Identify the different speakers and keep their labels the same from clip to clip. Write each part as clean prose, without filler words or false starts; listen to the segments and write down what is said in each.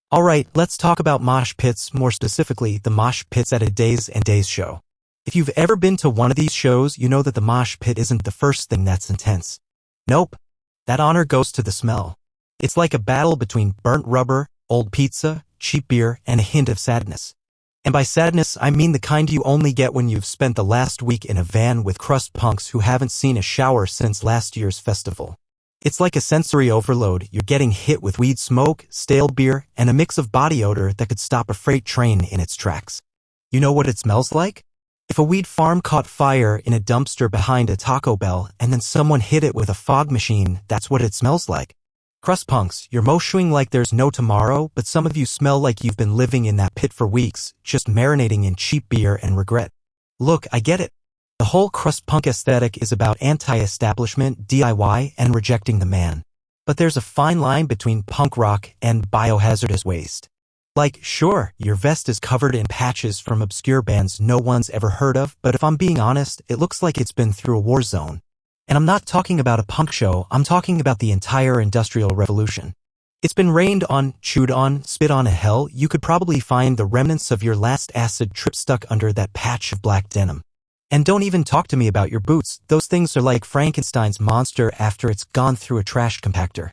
Speaker 1: Alright, let's talk about mosh pits, more specifically, the mosh pits at a Daze and Daze show. If you've ever been to one of these shows, you know that the mosh pit isn't the first thing that's intense. Nope. That honor goes to the smell. It's like a battle between burnt rubber, old pizza, cheap beer, and a hint of sadness. And by sadness, I mean the kind you only get when you've spent the last week in a van with crust punks who haven't seen a shower since last year's festival. It's like a sensory overload. You're getting hit with weed smoke, stale beer, and a mix of body odor that could stop a freight train in its tracks. You know what it smells like? If a weed farm caught fire in a dumpster behind a Taco Bell and then someone hit it with a fog machine, that's what it smells like. Crust punks, you're moshing like there's no tomorrow, but some of you smell like you've been living in that pit for weeks, just marinating in cheap beer and regret. Look, I get it. The whole crust punk aesthetic is about anti-establishment, DIY, and rejecting the man. But there's a fine line between punk rock and biohazardous waste. Like, sure, your vest is covered in patches from obscure bands no one's ever heard of, but if I'm being honest, it looks like it's been through a war zone. And I'm not talking about a punk show, I'm talking about the entire industrial revolution. It's been rained on, chewed on, spit on, hell, you could probably find the remnants of your last acid trip stuck under that patch of black denim. And don't even talk to me about your boots, those things are like Frankenstein's monster after it's gone through a trash compactor.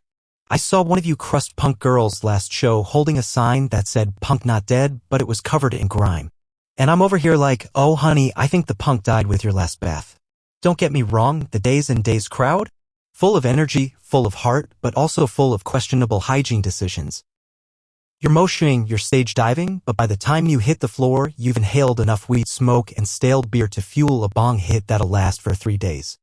Speaker 1: I saw one of you crust punk girls last show holding a sign that said punk not dead, but it was covered in grime. And I'm over here like, oh honey, I think the punk died with your last bath. Don't get me wrong, the Daze and Daze crowd? Full of energy, full of heart, but also full of questionable hygiene decisions. You're moshing, you're stage diving, but by the time you hit the floor, you've inhaled enough weed smoke and stale beer to fuel a bong hit that'll last for 3 days.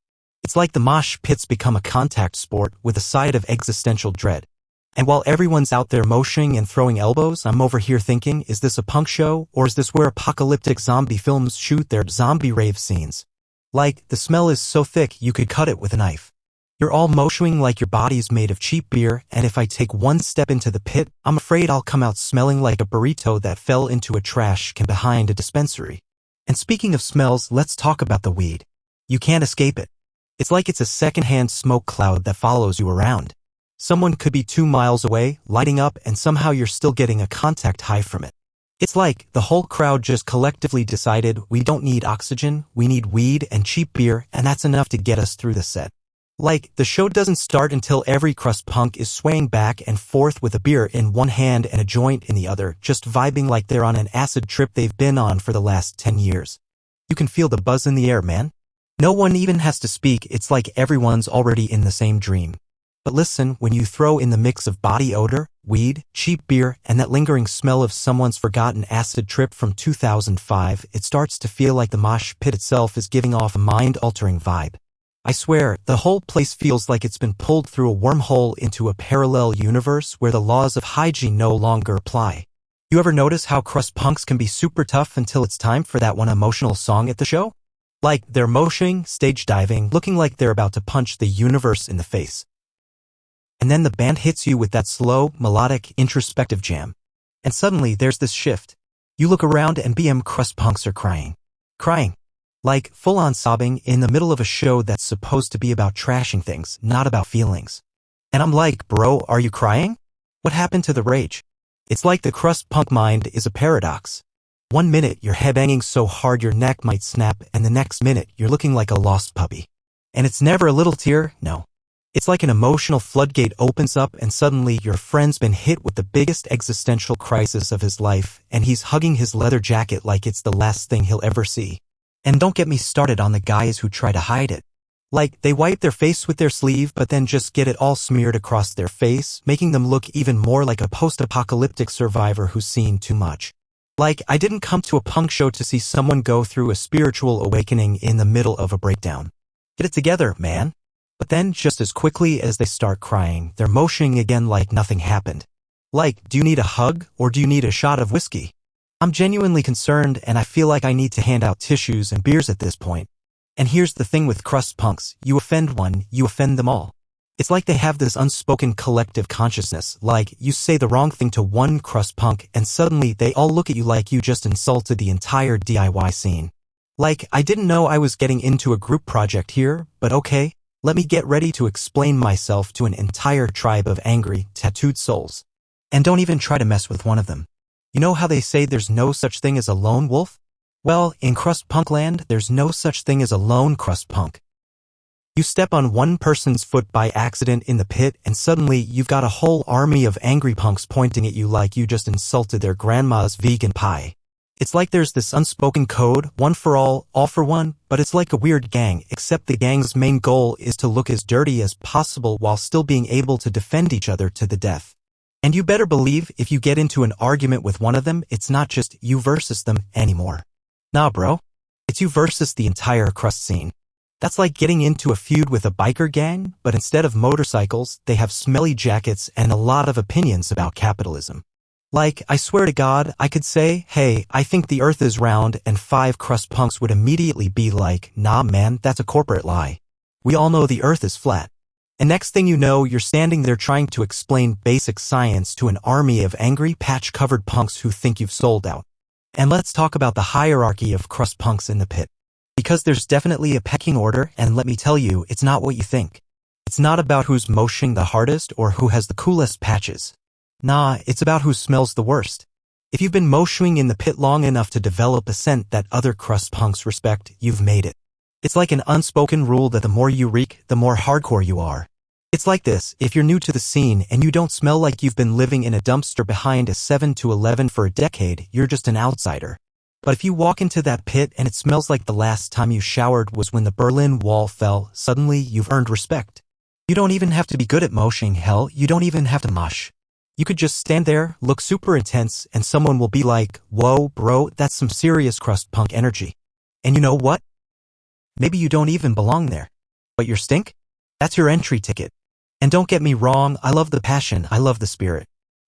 Speaker 1: It's like the mosh pit's become a contact sport with a side of existential dread. And while everyone's out there moshing and throwing elbows, I'm over here thinking, is this a punk show, or is this where apocalyptic zombie films shoot their zombie rave scenes? Like, the smell is so thick you could cut it with a knife. You're all moshing like your body's made of cheap beer, and if I take one step into the pit, I'm afraid I'll come out smelling like a burrito that fell into a trash can behind a dispensary. And speaking of smells, let's talk about the weed. You can't escape it. It's like it's a secondhand smoke cloud that follows you around. Someone could be 2 miles away, lighting up, and somehow you're still getting a contact high from it. It's like the whole crowd just collectively decided we don't need oxygen, we need weed and cheap beer, and that's enough to get us through the set. Like, the show doesn't start until every crust punk is swaying back and forth with a beer in one hand and a joint in the other, just vibing like they're on an acid trip they've been on for the last 10 years. You can feel the buzz in the air, man. No one even has to speak, it's like everyone's already in the same dream. But listen, when you throw in the mix of body odor, weed, cheap beer, and that lingering smell of someone's forgotten acid trip from 2005, it starts to feel like the mosh pit itself is giving off a mind-altering vibe. I swear, the whole place feels like it's been pulled through a wormhole into a parallel universe where the laws of hygiene no longer apply. You ever notice how crust punks can be super tough until it's time for that one emotional song at the show? Like, they're moshing, stage diving, looking like they're about to punch the universe in the face. And then the band hits you with that slow, melodic, introspective jam. And suddenly there's this shift. You look around and BM crust punks are crying. Crying. Like, full-on sobbing in the middle of a show that's supposed to be about trashing things, not about feelings. And I'm like, bro, are you crying? What happened to the rage? It's like the crust punk mind is a paradox. 1 minute you're headbanging so hard your neck might snap, and the next minute you're looking like a lost puppy. And it's never a little tear, no. It's like an emotional floodgate opens up and suddenly your friend's been hit with the biggest existential crisis of his life, and he's hugging his leather jacket like it's the last thing he'll ever see. And don't get me started on the guys who try to hide it. Like, they wipe their face with their sleeve but then just get it all smeared across their face, making them look even more like a post-apocalyptic survivor who's seen too much. Like, I didn't come to a punk show to see someone go through a spiritual awakening in the middle of a breakdown. Get it together, man. But then, just as quickly as they start crying, they're moshing again like nothing happened. Like, do you need a hug, or do you need a shot of whiskey? I'm genuinely concerned, and I feel like I need to hand out tissues and beers at this point. And here's the thing with crust punks, you offend one, you offend them all. It's like they have this unspoken collective consciousness, like, you say the wrong thing to one crust punk, and suddenly they all look at you like you just insulted the entire DIY scene. Like, I didn't know I was getting into a group project here, but okay, let me get ready to explain myself to an entire tribe of angry, tattooed souls. And don't even try to mess with one of them. You know how they say there's no such thing as a lone wolf? Well, in crust punk land, there's no such thing as a lone crust punk. You step on one person's foot by accident in the pit and suddenly you've got a whole army of angry punks pointing at you like you just insulted their grandma's vegan pie. It's like there's this unspoken code, one for all for one, but it's like a weird gang, except the gang's main goal is to look as dirty as possible while still being able to defend each other to the death. And you better believe if you get into an argument with one of them, it's not just you versus them anymore. Nah, bro. It's you versus the entire crust scene. That's like getting into a feud with a biker gang, but instead of motorcycles, they have smelly jackets and a lot of opinions about capitalism. Like, I swear to God, I could say, hey, I think the earth is round, and 5 crust punks would immediately be like, nah man, that's a corporate lie. We all know the earth is flat. And next thing you know, you're standing there trying to explain basic science to an army of angry, patch-covered punks who think you've sold out. And let's talk about the hierarchy of crust punks in the pit. Because there's definitely a pecking order, and let me tell you, it's not what you think. It's not about who's moshing the hardest or who has the coolest patches. Nah, it's about who smells the worst. If you've been moshing in the pit long enough to develop a scent that other crust punks respect, you've made it. It's like an unspoken rule that the more you reek, the more hardcore you are. It's like this, if you're new to the scene and you don't smell like you've been living in a dumpster behind a 7-Eleven for a decade, you're just an outsider. But if you walk into that pit and it smells like the last time you showered was when the Berlin Wall fell, suddenly you've earned respect. You don't even have to be good at moshing, hell, you don't even have to mosh. You could just stand there, look super intense, and someone will be like, whoa, bro, that's some serious crust punk energy. And you know what? Maybe you don't even belong there. But your stink? That's your entry ticket. And don't get me wrong, I love the passion, I love the spirit.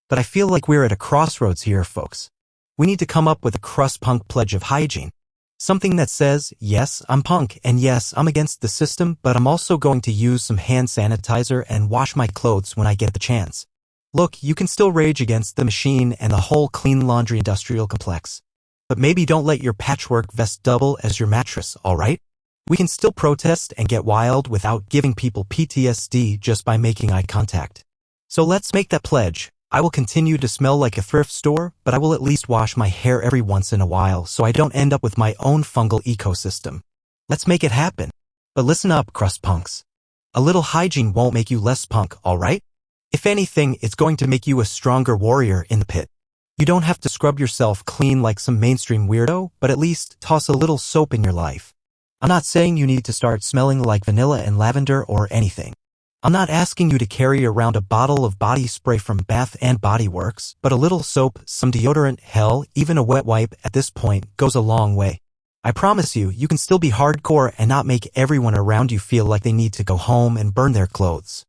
Speaker 1: But I feel like we're at a crossroads here, folks. We need to come up with a crust punk pledge of hygiene. Something that says, yes, I'm punk, and yes, I'm against the system, but I'm also going to use some hand sanitizer and wash my clothes when I get the chance. Look, you can still rage against the machine and the whole clean laundry industrial complex. But maybe don't let your patchwork vest double as your mattress, alright? We can still protest and get wild without giving people PTSD just by making eye contact. So let's make that pledge. I will continue to smell like a thrift store, but I will at least wash my hair every once in a while so I don't end up with my own fungal ecosystem. Let's make it happen. But listen up, crust punks. A little hygiene won't make you less punk, alright? If anything, it's going to make you a stronger warrior in the pit. You don't have to scrub yourself clean like some mainstream weirdo, but at least toss a little soap in your life. I'm not saying you need to start smelling like vanilla and lavender or anything. I'm not asking you to carry around a bottle of body spray from Bath and Body Works, but a little soap, some deodorant, hell, even a wet wipe at this point goes a long way. I promise you, you can still be hardcore and not make everyone around you feel like they need to go home and burn their clothes.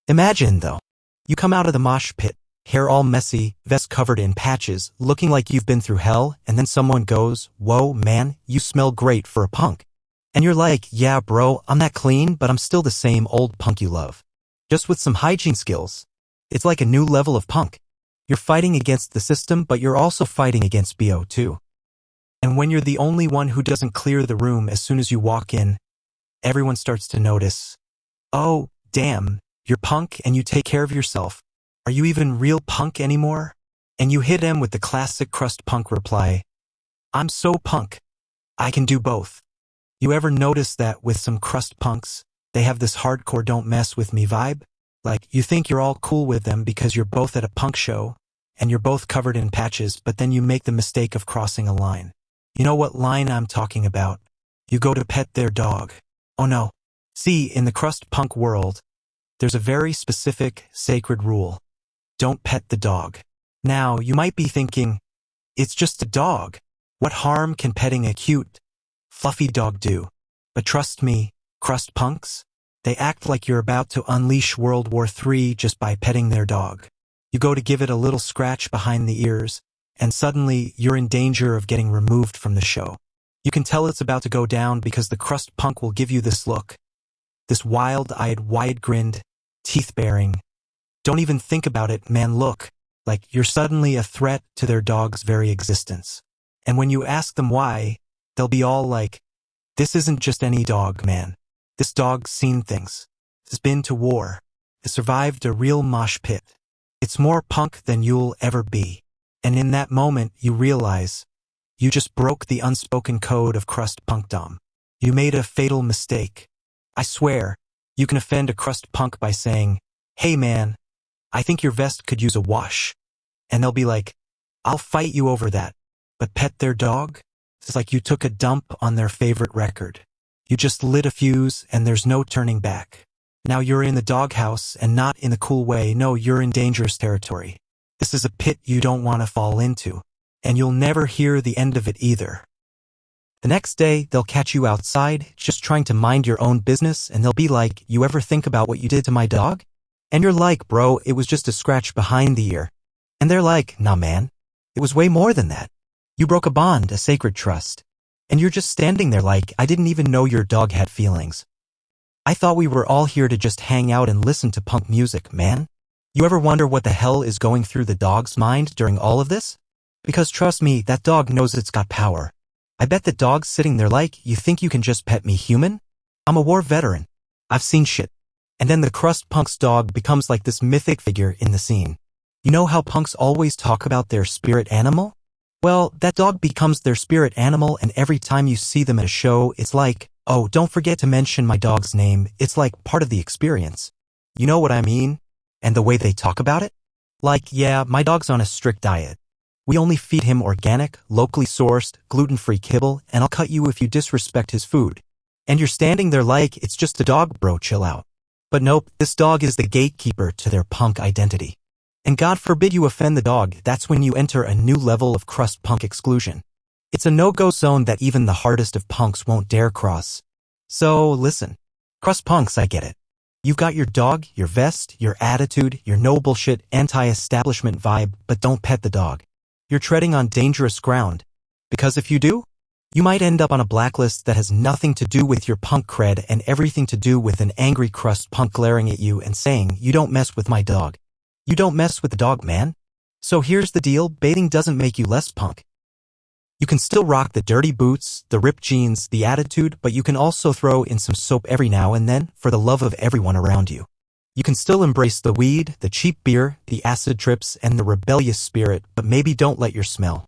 Speaker 1: Imagine, though. You come out of the mosh pit, hair all messy, vest covered in patches, looking like you've been through hell, and then someone goes, whoa, man, you smell great for a punk. And you're like, yeah, bro, I'm not clean, but I'm still the same old punk you love. Just with some hygiene skills. It's like a new level of punk. You're fighting against the system, but you're also fighting against BO too. And when you're the only one who doesn't clear the room as soon as you walk in, everyone starts to notice. Oh, damn. You're punk and you take care of yourself. Are you even real punk anymore? And you hit him with the classic crust punk reply. I'm so punk. I can do both. You ever notice that with some crust punks, they have this hardcore don't mess with me vibe? Like, you think you're all cool with them because you're both at a punk show, and you're both covered in patches, but then you make the mistake of crossing a line. You know what line I'm talking about? You go to pet their dog. Oh no. See, in the crust punk world, there's a very specific, sacred rule. Don't pet the dog. Now, you might be thinking, it's just a dog. What harm can petting a cute, fluffy dog do? But trust me, crust punks, they act like you're about to unleash World War III just by petting their dog. You go to give it a little scratch behind the ears, and suddenly you're in danger of getting removed from the show. You can tell it's about to go down because the crust punk will give you this look. This wild-eyed, wide-grinned, teeth-baring. Don't even think about it, man, look. Like you're suddenly a threat to their dog's very existence. And when you ask them why, they'll be all like, this isn't just any dog, man. This dog's seen things. It's been to war. It survived a real mosh pit. It's more punk than you'll ever be. And in that moment, you realize you just broke the unspoken code of crust punkdom. You made a fatal mistake. I swear, you can offend a crust punk by saying, "Hey man, I think your vest could use a wash." And they'll be like, "I'll fight you over that." But pet their dog? It's like you took a dump on their favorite record. You just lit a fuse and there's no turning back. Now you're in the doghouse and not in the cool way. No, you're in dangerous territory. This is a pit you don't want to fall into. And you'll never hear the end of it either. The next day, they'll catch you outside, just trying to mind your own business, and they'll be like, "You ever think about what you did to my dog?" And you're like, "Bro, it was just a scratch behind the ear." And they're like, "Nah man, it was way more than that. You broke a bond, a sacred trust." And you're just standing there like, "I didn't even know your dog had feelings. I thought we were all here to just hang out and listen to punk music, man." You ever wonder what the hell is going through the dog's mind during all of this? Because trust me, that dog knows it's got power. I bet the dog's sitting there like, "You think you can just pet me, human? I'm a war veteran. I've seen shit." And then the crust punk's dog becomes like this mythic figure in the scene. You know how punks always talk about their spirit animal? Well, that dog becomes their spirit animal, and every time you see them at a show, it's like, "Oh, don't forget to mention my dog's name." It's like part of the experience. You know what I mean? And the way they talk about it? Like, "Yeah, my dog's on a strict diet. We only feed him organic, locally sourced, gluten-free kibble, and I'll cut you if you disrespect his food." And you're standing there like, "It's just a dog, bro, chill out." But nope, this dog is the gatekeeper to their punk identity. And God forbid you offend the dog, that's when you enter a new level of crust punk exclusion. It's a no-go zone that even the hardest of punks won't dare cross. So listen, crust punks, I get it. You've got your dog, your vest, your attitude, your no bullshit anti-establishment vibe, but don't pet the dog. You're treading on dangerous ground. Because if you do, you might end up on a blacklist that has nothing to do with your punk cred and everything to do with an angry crust punk glaring at you and saying, "You don't mess with my dog. You don't mess with the dog, man." So here's the deal, bathing doesn't make you less punk. You can still rock the dirty boots, the ripped jeans, the attitude, but you can also throw in some soap every now and then for the love of everyone around you. You can still embrace the weed, the cheap beer, the acid trips, and the rebellious spirit, but maybe don't let your smell